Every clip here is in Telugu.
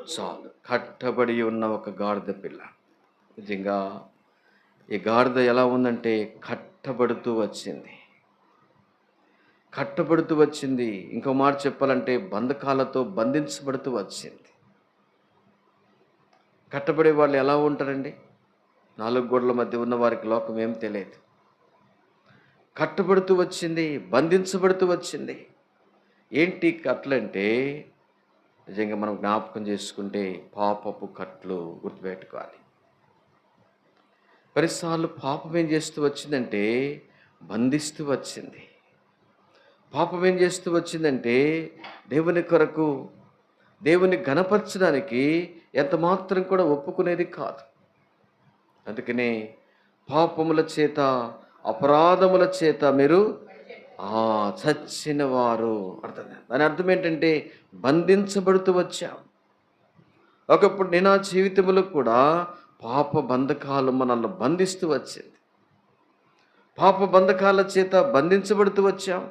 చాలు. కట్టబడి ఉన్న ఒక గాడిద పిల్ల. నిజంగా ఈ గాడిద ఎలా ఉందంటే కట్టబడుతూ వచ్చింది. కట్టబడుతూ వచ్చింది. ఇంకో మాట చెప్పాలంటే బంధకాలతో బంధించబడుతూ వచ్చింది. కట్టబడే వాళ్ళు ఎలా ఉంటారండి? నాలుగు గోడల మధ్య ఉన్న వారికి లోకం ఏం తెలియదు. కట్టబడుతూ వచ్చింది, బంధించబడుతూ వచ్చింది. ఏంటి కట్లంటే నిజంగా మనం జ్ఞాపకం చేసుకుంటే పాపపు కట్లు గుర్తుపెట్టుకోవాలి. కొన్నిసార్లు పాపం ఏం చేస్తూ వచ్చిందంటే బంధిస్తూ వచ్చింది. పాపం ఏం చేస్తూ వచ్చిందంటే దేవుని కొరకు దేవుని ఘనపరచడానికి ఎంత మాత్రం కూడా ఒప్పుకునేది కాదు. అందుకనే పాపముల చేత అపరాధముల చేత మీరు చచ్చిన వారు అర్థం. దాని అర్థం ఏంటంటే బంధించబడుతూ వచ్చాం. ఒకప్పుడు నేను నా జీవితంలో కూడా పాప బంధకాలు మనల్ని బంధిస్తూ వచ్చింది. పాప బంధకాల చేత బంధించబడుతూ వచ్చాం.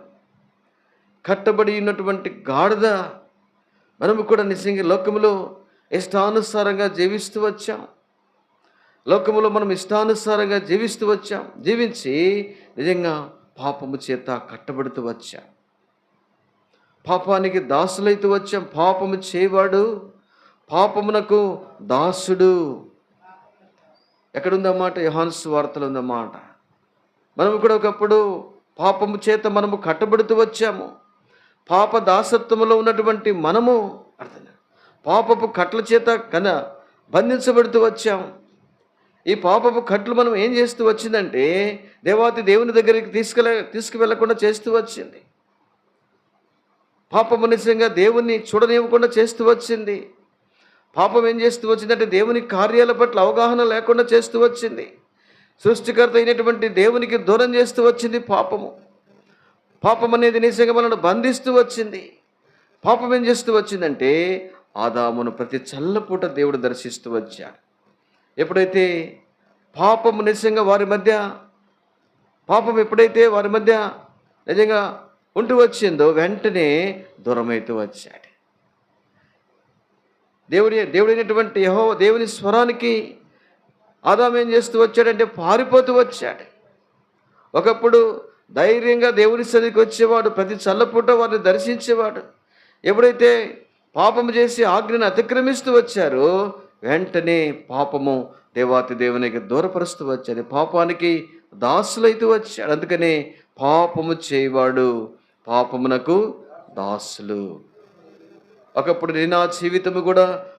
కట్టబడి ఉన్నటువంటి గాడిద మనము కూడా నిజంగా లోకములో ఇష్టానుసారంగా జీవిస్తూ వచ్చాం. లోకములో మనం ఇష్టానుసారంగా జీవిస్తూ వచ్చాం. జీవించి నిజంగా పాపము చేత కట్టబడుతూ వచ్చాం. పాపానికి దాసులైతూ వచ్చాం. పాపము చేయవాడు పాపమునకు దాసుడు. ఎక్కడుందన్నమాట? యోహాను సువార్తలో ఉందన్నమాట. మనము కూడా ఒకప్పుడు పాపము చేత మనము కట్టబడుతూ వచ్చాము. పాప దాసత్వములో ఉన్నటువంటి మనము పాపపు కట్ల చేత బంధించబడుతూ వచ్చాం. ఈ పాపపు కట్లు మనం ఏం చేస్తూ వచ్చిందంటే దేవుని దగ్గరికి తీసుకువెళ్ళకుండా చేస్తూ వచ్చింది. పాపము నిజంగా దేవుణ్ణి చూడనివ్వకుండా చేస్తూ వచ్చింది. పాపం ఏం చేస్తూ వచ్చిందంటే దేవుని కార్యాల పట్ల అవగాహన లేకుండా చేస్తూ వచ్చింది. సృష్టికర్త అయినటువంటి దేవునికి దూరం చేస్తూ వచ్చింది పాపము. పాపం అనేది నిజంగా మనల్ని బంధిస్తూ వచ్చింది. పాపం ఏం చేస్తూ వచ్చిందంటే ఆదామును ప్రతి చల్లపూట దేవుడు దర్శిస్తూ వచ్చాడు. ఎప్పుడైతే పాపము నిజంగా ఎప్పుడైతే వారి మధ్య నిజంగా ఉంటూ వచ్చిందో వెంటనే దూరమైతూ వచ్చాడు. దేవుడైనటువంటి యెహోవా దేవుని స్వరానికి ఆదాము ఏం చేస్తూ వచ్చాడంటే పారిపోతూ వచ్చాడు. ఒకప్పుడు ధైర్యంగా దేవుని సన్నిధికి వచ్చేవాడు, ప్రతి చల్లపూట వారిని దర్శించేవాడు. ఎప్పుడైతే పాపము చేసి ఆజ్ఞను అతిక్రమిస్తూ వచ్చారో వెంటనే పాపము దేవాతి దేవునికి దూరపరుస్తూ వచ్చాడు. పాపానికి దాసులైతూ వచ్చాడు. అందుకనే పాపము చేయవాడు పాపమునకు దాసులు. ఒకప్పుడు నేను నా జీవితము కూడా